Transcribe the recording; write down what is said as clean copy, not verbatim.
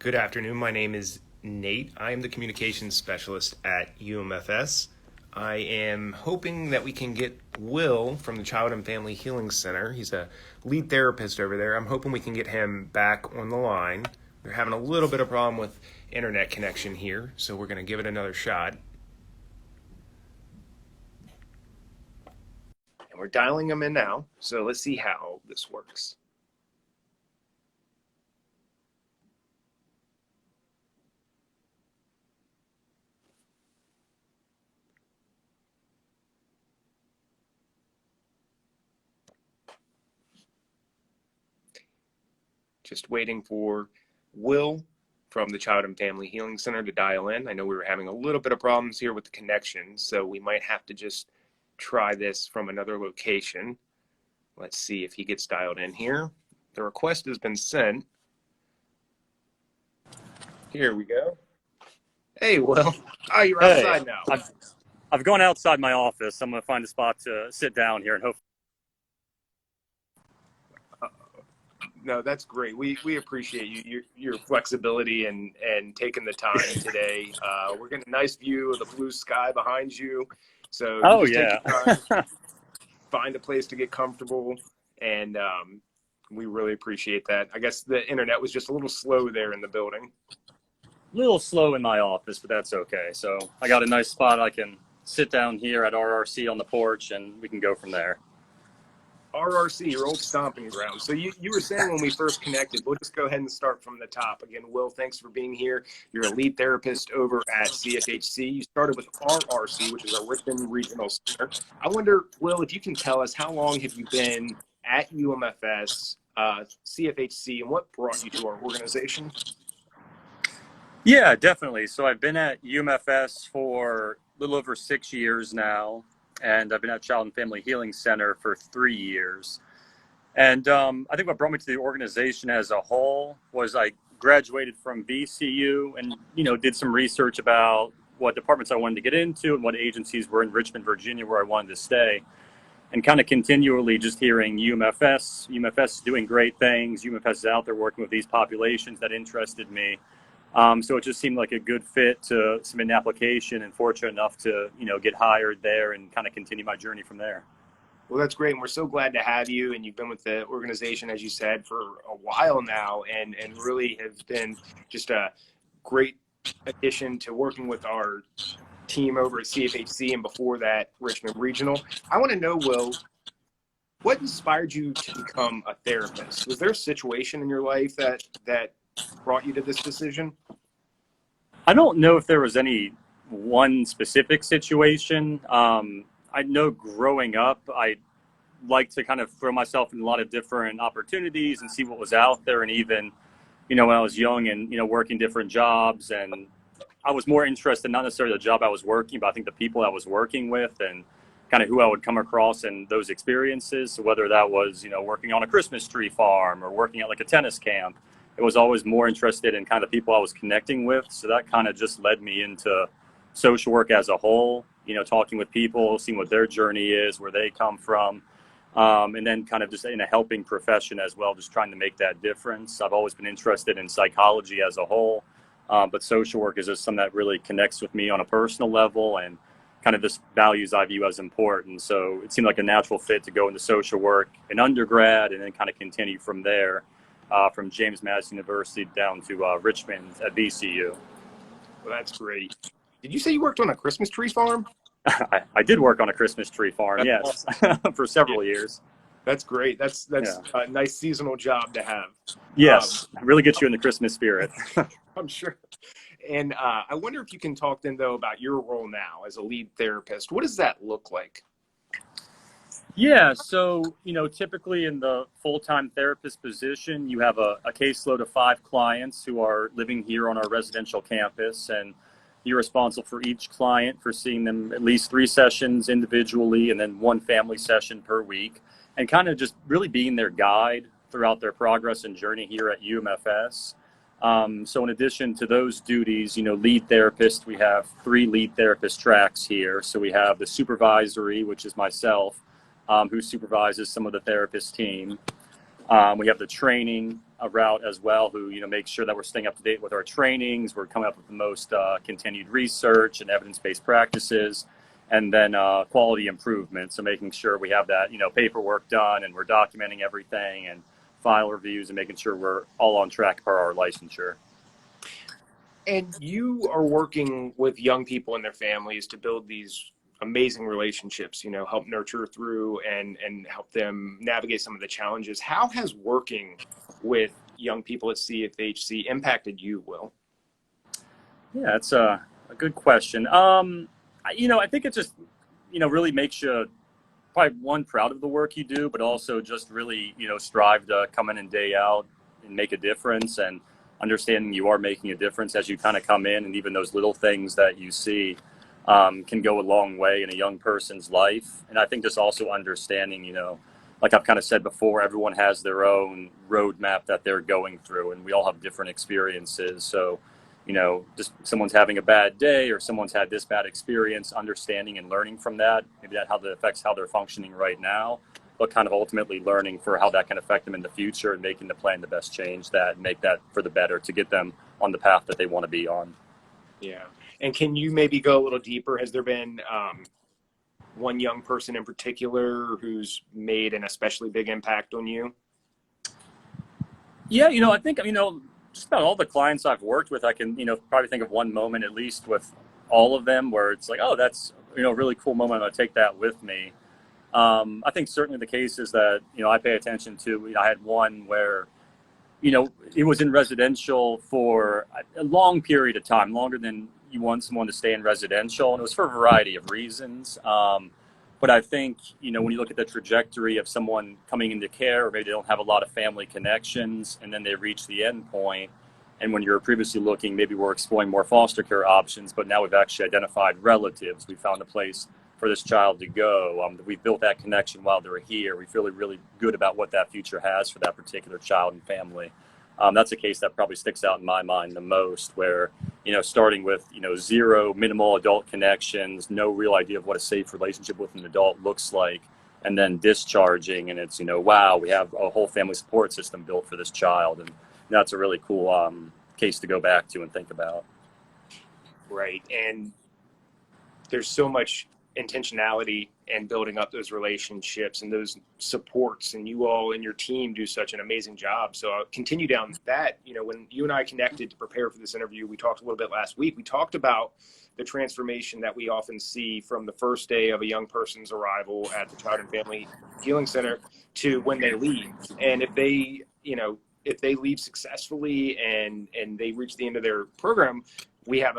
Good afternoon. My name is Nate. I am the communications specialist at UMFS. I am hoping that we can get Will from the Child and Family Healing Center. He's a lead therapist over there. I'm hoping we can get him back on the line. We're having a little bit of problem with internet connection here, so we're going to give it another shot. And we're dialing him in now, so let's see how this works. Just waiting for Will from the Child and Family Healing Center to dial in. I know we were having a little bit of problems here with the connection, so we might have to just try this from another location. Let's see if he gets dialed in here. The request has been sent. Here we go. Hey, Will. Oh, you're outside now. I've gone outside my office. I'm going to find a spot to sit down here and hope. No, that's great. We appreciate your flexibility and taking the time today. We're getting a nice view of the blue sky behind you. So take your time, find a place to get comfortable, and we really appreciate that. I guess the internet was just a little slow there in the building. A little slow in my office, but that's okay. So I got a nice spot. I can sit down here at RRC on the porch, and we can go from there. RRC, your old stomping ground. So you were saying when we first connected, we'll just go ahead and start from the top. Again, Will, thanks for being here. You're a lead therapist over at CFHC. You started with RRC, which is our Richmond Regional Center. I wonder, Will, if you can tell us, how long have you been at UMFS, CFHC, and what brought you to our organization? Yeah, definitely. So I've been at UMFS for a little over 6 years now. And I've been at Child and Family Healing Center for 3 years. And I think what brought me to the organization as a whole was I graduated from VCU and, did some research about what departments I wanted to get into and what agencies were in Richmond, Virginia, where I wanted to stay. And kind of continually just hearing UMFS is doing great things. UMFS is out there working with these populations that interested me. So it just seemed like a good fit to submit an application, and fortunate enough to, get hired there and kind of continue my journey from there. Well, that's great. And we're so glad to have you. And you've been with the organization, as you said, for a while now, and really has been just a great addition to working with our team over at CFHC and before that, Richmond Regional. I want to know, Will, what inspired you to become a therapist? Was there a situation in your life that brought you to this decision? I don't know if there was any one specific situation. I know growing up, I liked to kind of throw myself in a lot of different opportunities and see what was out there. And even, when I was young and, working different jobs, and I was more interested, not necessarily the job I was working, but I think the people I was working with and kind of who I would come across in those experiences. So whether that was, working on a Christmas tree farm or working at like a tennis camp, it was always more interested in kind of people I was connecting with. So that kind of just led me into social work as a whole, talking with people, seeing what their journey is, where they come from, and then kind of just in a helping profession as well, just trying to make that difference. I've always been interested in psychology as a whole, but social work is just something that really connects with me on a personal level and kind of just values I view as important. So it seemed like a natural fit to go into social work in undergrad and then kind of continue from there. From James Madison University down to Richmond at VCU. Well, that's great. Did you say you worked on a Christmas tree farm? I did work on a Christmas tree farm, yes, awesome. For several years. That's great. That's a nice seasonal job to have. Yes, really gets you in the Christmas spirit. I'm sure. And I wonder if you can talk then, though, about your role now as a lead therapist. What does that look like? Yeah, so, typically in the full-time therapist position, you have a caseload of 5 clients who are living here on our residential campus, and you're responsible for each client for seeing them at least 3 sessions individually and then 1 family session per week, and kind of just really being their guide throughout their progress and journey here at UMFS. So in addition to those duties, lead therapist, we have 3 lead therapist tracks here. So we have the supervisory, which is myself, who supervises some of the therapist team. We have the training route as well, who makes sure that we're staying up to date with our trainings. We're coming up with the most continued research and evidence-based practices, and then quality improvement. So making sure we have that paperwork done, and we're documenting everything, and file reviews, and making sure we're all on track for our licensure. And you are working with young people and their families to build these amazing relationships, help nurture through and help them navigate some of the challenges. How has working with young people at CFHC impacted you, Will? Yeah, that's a good question. I think it just, really makes you probably one, proud of the work you do, but also just really, strive to come in and day out and make a difference, and understanding you are making a difference as you kind of come in, and even those little things that you see can go a long way in a young person's life. And I think just also understanding, like I've kind of said before, everyone has their own roadmap that they're going through, and we all have different experiences. So, just someone's having a bad day or someone's had this bad experience, understanding and learning from that, maybe how that affects how they're functioning right now, but kind of ultimately learning for how that can affect them in the future, and making the plan the best change that and make that for the better to get them on the path that they want to be on. Yeah. And can you maybe go a little deeper? Has there been one young person in particular who's made an especially big impact on you? Yeah, I think, just about all the clients I've worked with, I can, probably think of one moment at least with all of them where it's like, oh, that's, a really cool moment. I'm going to take that with me. I think certainly the case is that, I pay attention to. I had one where, it was in residential for a long period of time, longer than you want someone to stay in residential. And it was for a variety of reasons. But I think, when you look at the trajectory of someone coming into care, or maybe they don't have a lot of family connections, and then they reach the end point, and when you're previously looking, maybe we're exploring more foster care options, but now we've actually identified relatives. We found a place for this child to go. We've built that connection while they're here. We feel really good about what that future has for that particular child and family. That's a case that probably sticks out in my mind the most, where, starting with, zero minimal adult connections, no real idea of what a safe relationship with an adult looks like, and then discharging, and it's, wow, we have a whole family support system built for this child. And that's a really cool case to go back to and think about. Right. And there's so much intentionality and building up those relationships and those supports, and you all and your team do such an amazing job. So I'll continue down that. When you and I connected to prepare for this interview, we talked a little bit last week. We talked about the transformation that we often see from the first day of a young person's arrival at the Child and Family Healing Center to when they leave. And if they leave successfully and they reach the end of their program, we have